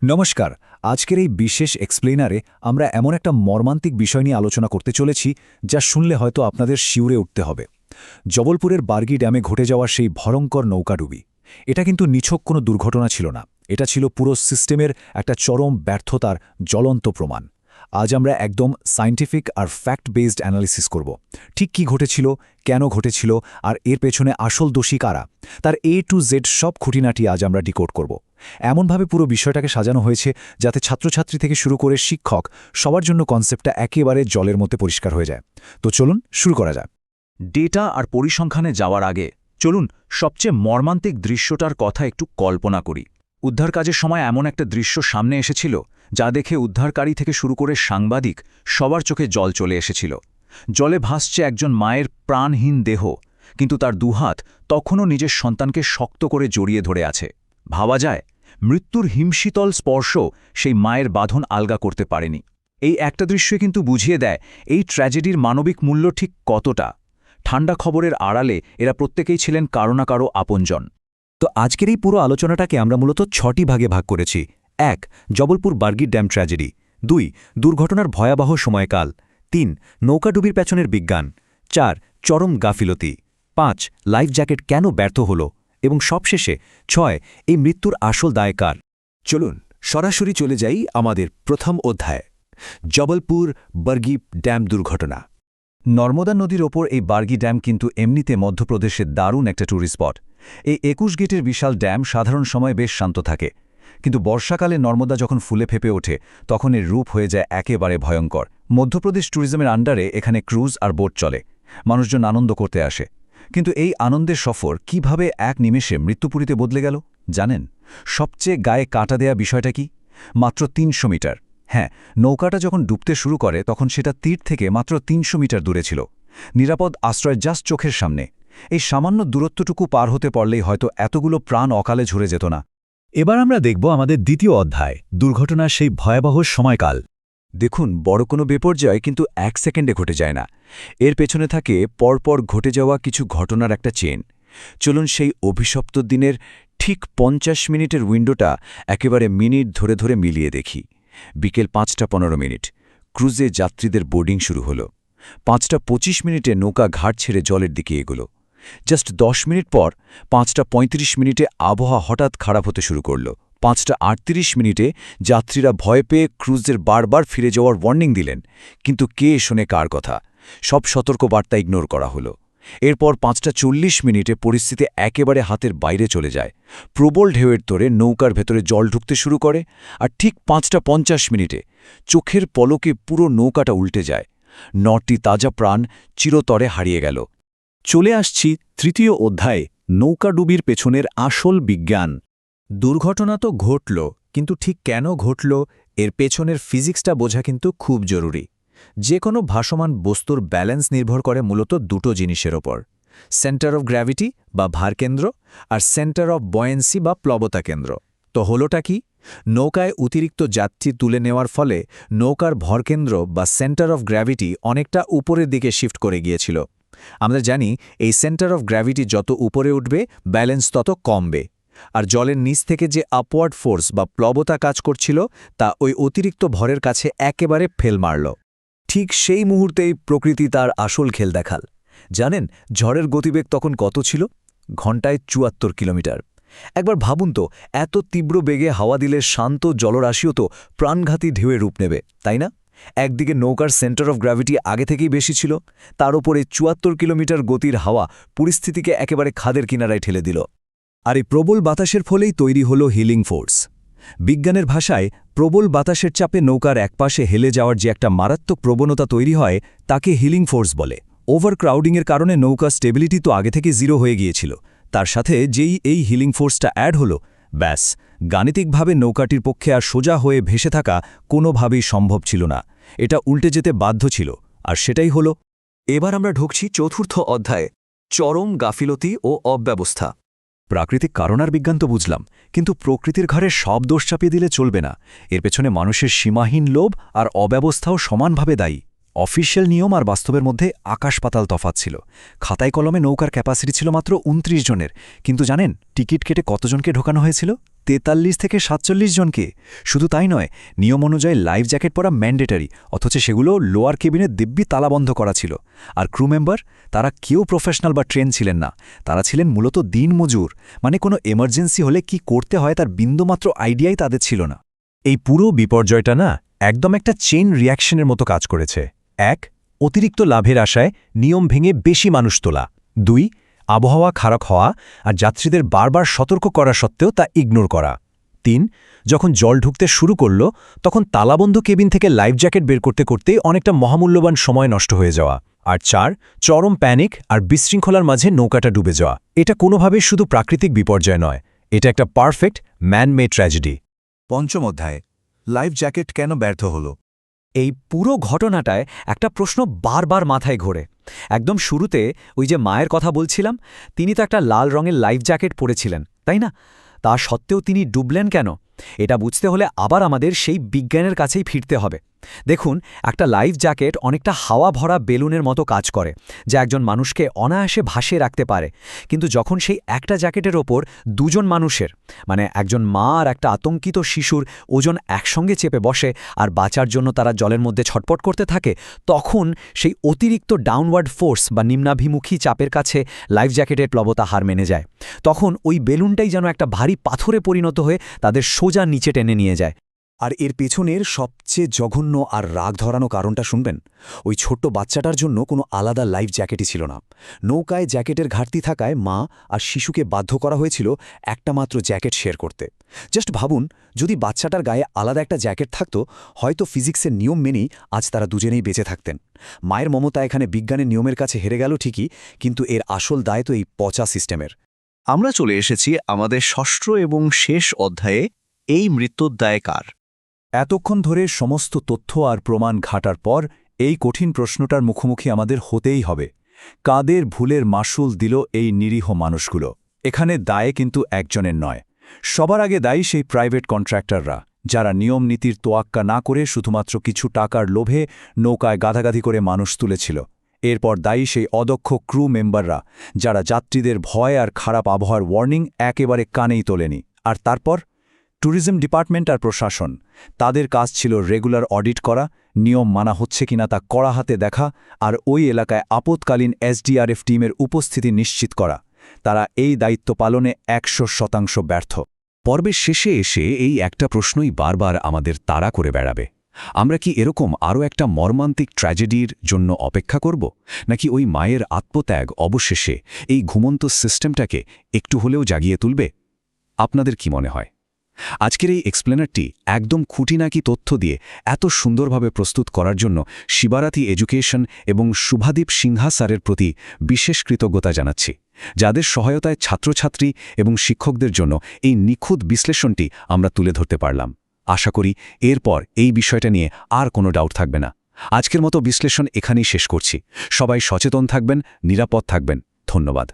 নমস্কার। আজকের এই বিশেষ এক্সপ্লেনারে আমরা এমন একটা মর্মান্তিক বিষয় নিয়ে আলোচনা করতে চলেছি যা শুনলে হয়তো আপনাদের শিউরে উঠতে হবে। জবলপুরের বার্গি ড্যামে ঘটে যাওয়া সেই ভয়ঙ্কর নৌকাডুবি। এটা কিন্তু নিছক কোনো দুর্ঘটনা ছিল না, এটা ছিল পুরো সিস্টেমের একটা চরম ব্যর্থতার জ্বলন্ত প্রমাণ। আজ আমরা একদম সায়েন্টিফিক আর ফ্যাক্ট বেসড অ্যানালিসিস করব। ঠিক কি ঘটেছিল, কেন ঘটেছিল, আর এর পেছনে আসল দোষী কারা, তার A to Z সব খুঁটিনাটি আজ আমরা ডিকোড করব। এমনভাবে পুরো বিষয়টাকে সাজানো হয়েছে যাতে ছাত্রছাত্রী থেকে শুরু করে শিক্ষক সবার জন্য কনসেপ্টটা একেবারে জলের মধ্যে পরিষ্কার হয়ে যায়। তো চলুন শুরু করা যাক। ডেটা আর পরিসংখ্যানে যাওয়ার আগে চলুন সবচেয়ে মর্মান্তিক দৃশ্যটার কথা একটু কল্পনা করি। উদ্ধার কাজের সময় এমন একটা দৃশ্য সামনে এসেছিল যা দেখে উদ্ধারকারী থেকে শুরু করে সাংবাদিক সবার চোখে জল চলে এসেছিল। জলে ভাসছে একজন মায়ের প্রাণহীন দেহ, কিন্তু তার দুহাত তখনও নিজের সন্তানকে শক্ত করে জড়িয়ে ধরে আছে। ভাবা যায়, মৃত্যুর হিমশীতল স্পর্শ সেই মায়ের বাঁধন আলগা করতে পারেনি। এই একটা দৃশ্য কিন্তু বুঝিয়ে দেয় এই ট্র্যাজেডির মানবিক মূল্য ঠিক কতটা। ঠান্ডা খবরের আড়ালে এরা প্রত্যেকেই ছিলেন কারো না কারো আপনজন। তো আজকের এই পুরো আলোচনাটাকে আমরা মূলত 6টি ভাগে ভাগ করেছি। 1. Jabalpur Bargi dam tragedy. 2. দুর্ঘটনার ভয়াবহ সময়কাল। 3. নৌকাডুবির পেছনের বিজ্ঞান। 4. চরম গাফিলতি। 5. লাইফ জ্যাকেট কেন ব্যর্থ হল, এবং সবশেষে 6. এই মৃত্যুর আসল দায় কার। চলুন সরাসরি চলে যাই আমাদের প্রথম অধ্যায়, জবলপুর বার্গি ড্যাম দুর্ঘটনা। নর্মদা নদীর ওপর এই বার্গি ড্যাম কিন্তু এমনিতে মধ্যপ্রদেশের দারুণ একটা ট্যুরিস্ট স্পট। এই 21 গেটের বিশাল ড্যাম সাধারণ সময়ে বেশ শান্ত থাকে, কিন্তু বর্ষাকালে নর্মদা যখন ফুলে ফেপে ওঠে তখন এর রূপ হয়ে যায় একেবারে ভয়ঙ্কর। মধ্যপ্রদেশ ট্যুরিজমের আন্ডারে এখানে ক্রুজ আর বোট চলে, মানুষজন আনন্দ করতে আসে। কিন্তু এই আনন্দের সফর কিভাবে এক নিমেষে মৃত্যুপুরীতে বদলে গেল জানেন? সবচেয়ে গায়ে কাটা দেয়া বিষয়টা কি? মাত্র 300 মিটার। হ্যাঁ, নৌকাটা যখন ডুবতে শুরু করে তখন সেটা তীর থেকে মাত্র 300 মিটার দূরে ছিল, নিরাপদ আশ্রয় জাস্ট চোখের সামনে। এই সামান্য দূরত্বটুকু পার হতে পারলেই হয়তো এতগুলো প্রাণ অকালে ঝরে যেত না। এবার আমরা দেখব আমাদের দ্বিতীয় অধ্যায়, দুর্ঘটনার সেই ভয়াবহ সময়কাল। দেখুন, বড় কোনো বিপর্যয় কিন্তু 1 সেকেন্ডে ঘটে যায় না, এর পেছনে থাকে পরপর ঘটে যাওয়া কিছু ঘটনার একটা চেন। চলুন সেই অভিশপ্ত দিনের ঠিক 50 মিনিটের উইন্ডোটা একেবারে মিনিট ধরে ধরে মিলিয়ে দেখি। বিকেল 5:15, ক্রুজে যাত্রীদের বোর্ডিং শুরু হলো। 5:25 নৌকা ঘাট ছেড়ে জলের দিকে এগোলো। জাস্ট 10 মিনিট পর 5:35 আবহাওয়া হঠাৎ খারাপ হতে শুরু করল। 5:38 যাত্রীরা ভয় পেয়ে ক্রুজের বারবার ফিরে যাওয়ার ওয়ার্নিং দিলেন, কিন্তু কে শোনে কার কথা? সব সতর্কবার্তা ইগনোর করা হলো। এরপর 5:40 পরিস্থিতি একেবারে হাতের বাইরে চলে যায়। প্রবল ঢেউয়ের তোড়ে নৌকার ভেতরে জল ঢুকতে শুরু করে, আর ঠিক 5:50 চোখের পলকে পুরো নৌকাটা উল্টে যায়। 9টি তাজা প্রাণ চিরতরে হারিয়ে গেল। চলে আসছি তৃতীয় অধ্যায়ে, নৌকাডুবির পেছনের আসল বিজ্ঞান। দুর্ঘটনা তো ঘটল, কিন্তু ঠিক কেন ঘটল এর পেছনের ফিজিক্সটা বোঝা কিন্তু খুব জরুরি। যে কোনো ভাসমান বস্তুর ব্যালেন্স নির্ভর করে মূলত দুটো জিনিসের ওপর, সেন্টার অফ গ্র্যাভিটি বা ভারকেন্দ্র, আর সেন্টার অফ বয়েন্সি বা প্লবতা কেন্দ্র। তো হলোটা কি? নৌকায় অতিরিক্ত যাত্রী তুলে নেওয়ার ফলে নৌকার ভরকেন্দ্র বা সেন্টার অফ গ্র্যাভিটি অনেকটা উপরের দিকে শিফট করে গিয়েছিল। আমরা জানি এই সেন্টার অফ গ্র্যাভিটি যত উপরে উঠবে ব্যালেন্স তত কমবে, আর জলের নিচ থেকে যে আপওয়ার্ড ফোর্স বা প্লবতা কাজ করছিল তা ওই অতিরিক্ত ভরের কাছে একেবারে ফেল মারল। ঠিক সেই মুহূর্তেই প্রকৃতি তার আসল খেল দেখাল। জানেন ঝড়ের গতিবেগ তখন কত ছিল? ঘণ্টায় 74 কিলোমিটার। একবার ভাবুন তো, এত তীব্র বেগে হাওয়া দিলে শান্ত জলরাশিও তো প্রাণঘাতী ঢেউয়ে রূপ নেবে, তাই না? একদিকে নৌকার সেন্টার অফ গ্র্যাভিটি আগে থেকেই বেশি ছিল, তার উপরে 74 কিলোমিটার গতির হাওয়া পরিস্থিতিকে একেবারে খাদের কিনারায় ঠেলে দিল। আর এই প্রবল বাতাসের ফলেই তৈরি হলো হিলিং ফোর্স। বিজ্ঞানের ভাষায় প্রবল বাতাসের চাপে নৌকার একপাশে হেলে যাওয়ার যে একটা মারাত্মক প্রবণতা তৈরি হয় তাকে হিলিং ফোর্স বলে। ওভারক্রাউডিংয়ের কারণে নৌকা স্টেবিলিটি তো আগে থেকে 0 হয়ে গিয়েছিল, তার সাথে যেই এই হিলিং ফোর্সটা অ্যাড হলো, ব্যাস, গাণিতিকভাবে নৌকাটির পক্ষে আর সোজা হয়ে ভেসে থাকা কোনোভাবেই সম্ভব ছিল না। এটা উল্টে যেতে বাধ্য ছিল, আর সেটাই হলো। এবার আমরা ঢুকছি চতুর্থ অধ্যায়ে, চরম গাফিলতি ও অব্যবস্থা। প্রাকৃতিক কারণ আর বিজ্ঞান তো বুঝলাম, কিন্তু প্রকৃতির ঘাড়ে সব দোষ চাপিয়ে দিলে চলবে না। এর পেছনে মানুষের সীমাহীন লোভ আর অব্যবস্থাও সমানভাবে দায়ী। অফিসিয়াল নিয়ম আর বাস্তবের মধ্যে আকাশ পাতাল তফাৎ ছিল। খাতায় কলমে নৌকার ক্যাপাসিটি ছিল মাত্র 29 জনের, কিন্তু জানেন টিকিট কেটে কতজনকে ঢোকানো হয়েছিল? 43 থেকে 47 জনকে। শুধু তাই নয়, নিয়ম অনুযায়ী লাইফ জ্যাকেট পরা ম্যান্ডেটারি, অথচ সেগুলো লোয়ার কেবিনে দিব্যি তালাবন্ধ করা ছিল। আর ক্রু মেম্বার, তারা কেউ প্রফেশনাল বা ট্রেন ছিলেন না। তারা ছিলেন মূলত দিনমজুর, মানে কোনো এমার্জেন্সি হলে কি করতে হয় তার বিন্দুমাত্র আইডিয়াই তাদের ছিল না। এই পুরো বিপর্যয়টা না একদম একটা চেইন রিয়াকশনের মতো কাজ করেছে। ১. অতিরিক্ত লাভের আশায় নিয়ম ভেঙে বেশি মানুষ তোলা। ২. আবহাওয়া খারাপ হওয়া আর যাত্রীদের বারবার সতর্ক করা সত্ত্বেও তা ইগনোর করা। ৩. যখন জল ঢুকতে শুরু করল তখন তালাবন্ধ কেবিন থেকে লাইফ জ্যাকেট বের করতে করতেই অনেকটা মহামূল্যবান সময় নষ্ট হয়ে যাওয়া। আর ৪. চরম প্যানিক আর বিশৃঙ্খলার মাঝে নৌকাটা ডুবে যাওয়া। এটা কোনোভাবেই শুধু প্রাকৃতিক বিপর্যয় নয়, এটা একটা পারফেক্ট ম্যান মেড ট্র্যাজেডি। পঞ্চম অধ্যায়, লাইফ জ্যাকেট কেন ব্যর্থ হল? এই পুরো ঘটনাটায় একটা প্রশ্ন বারবার মাথায় ঘোরে। একদম শুরুতে ওই যে মায়ের কথা বলছিলাম, তিনি তো একটা লাল রঙের লাইফ জ্যাকেট পরেছিলেন, তাই না? তা সত্ত্বেও তিনি ডুবলেন কেন? এটা বুঝতে হলে আবার আমাদের সেই বিজ্ঞানের কাছেই ফিরতে হবে। দেখুন, একটা লাইফ জ্যাকেট অনেকটা হাওয়া ভরা বেলুনের মতো কাজ করে, যা একজন মানুষকে অনায়াসে ভাসিয়ে রাখতে পারে। কিন্তু যখন সেই একটা জ্যাকেটের ওপর দুজন মানুষের, মানে একজন মা আর একটা আতঙ্কিত শিশুর ওজন একসঙ্গে চেপে বসে আর বাঁচার জন্য তারা জলের মধ্যে ছটপট করতে থাকে, তখন সেই অতিরিক্ত ডাউনওয়ার্ড ফোর্স বা নিম্নাভিমুখী চাপের কাছে লাইফ জ্যাকেটের প্লবতা হার মেনে যায়। তখন ওই বেলুনটাই যেন একটা ভারী পাথরে পরিণত হয়ে তাদের সোজা নিচে টেনে নিয়ে যায়। আর এর পেছনের সবচেয়ে জঘন্য আর রাগ ধরানো কারণটা শুনবেন। ওই ছোট্ট বাচ্চাটার জন্য কোনো আলাদা লাইফ জ্যাকেটই ছিল না। নৌকায় জ্যাকেটের ঘাটতি থাকায় মা আর শিশুকে বাধ্য করা হয়েছিল একটা মাত্র জ্যাকেট শেয়ার করতে। জাস্ট ভাবুন, যদি বাচ্চাটার গায়ে আলাদা একটা জ্যাকেট থাকতো, হয়তো ফিজিক্সের নিয়ম মেনেই আজ তারা দুজনেই বেঁচে থাকতেন। মায়ের মমতা এখানে বিজ্ঞানের নিয়মের কাছে হেরে গেল ঠিকই, কিন্তু এর আসল দায় তো এই পচা সিস্টেমের। আমরা চলে এসেছি আমাদের ষষ্ঠ এবং শেষ অধ্যায়ে, এই মৃত্যুর দায় কার। এতক্ষণ ধরে সমস্ত তথ্য আর প্রমাণ ঘাটার পর এই কঠিন প্রশ্নটার মুখোমুখি আমাদের হতেই হবে। কাদের ভুলের মাসুল দিল এই নিরীহ মানুষগুলো? এখানে দায়ে কিন্তু একজনের নয়। সবার আগে দায়ী সেই প্রাইভেট কন্ট্রাক্টররা, যারা নিয়ম নীতির তোয়াক্কা না করে শুধুমাত্র কিছু টাকার লোভে নৌকায় গাধাগাধি করে মানুষ তুলেছিল। এরপর দায়ী সেই অদক্ষ ক্রু মেম্বাররা, যারা যাত্রীদের ভয় আর খারাপ আবহাওয়ার ওয়ার্নিং একেবারে কানেই তোলেনি। আর তারপর ট্যুরিজম ডিপার্টমেন্ট আর প্রশাসন, তাদের কাজ ছিল রেগুলার অডিট করা, নিয়ম মানা হচ্ছে কিনা তা কড়া হাতে দেখা, আর ওই এলাকায় আপৎকালীন এসডিআরএফ টিমের উপস্থিতি নিশ্চিত করা। তারা এই দায়িত্ব পালনে ১০০% ব্যর্থ। পর্বের শেষে এসে এই একটা প্রশ্নই বারবার আমাদের তাড়া করে বেড়াবে। আমরা কি এরকম আরও একটা মর্মান্তিক ট্র্যাজেডির জন্য অপেক্ষা করব, নাকি ওই মায়ের আত্মত্যাগ অবশেষে এই ঘুমন্ত সিস্টেমটাকে একটু হলেও জাগিয়ে তুলবে? আপনাদের কি মনে হয়? আজকের এই এক্সপ্লেনারটি একদম খুঁটিনাটি তথ্য দিয়ে এত সুন্দরভাবে প্রস্তুত করার জন্য শিবারাতি এডুকেশন এবং শুভাদীপ সিনহা স্যারের প্রতি বিশেষ কৃতজ্ঞতা জানাচ্ছি, যাদের সহায়তায় ছাত্রছাত্রী এবং শিক্ষকদের জন্য এই নিখুঁত বিশ্লেষণটি আমরা তুলে ধরতে পারলাম। আশা করি এরপর এই বিষয়টা নিয়ে আর কোনো ডাউট থাকবে না। আজকের মতো বিশ্লেষণ এখানেই শেষ করছি। সবাই সচেতন থাকবেন, নিরাপদ থাকবেন। ধন্যবাদ।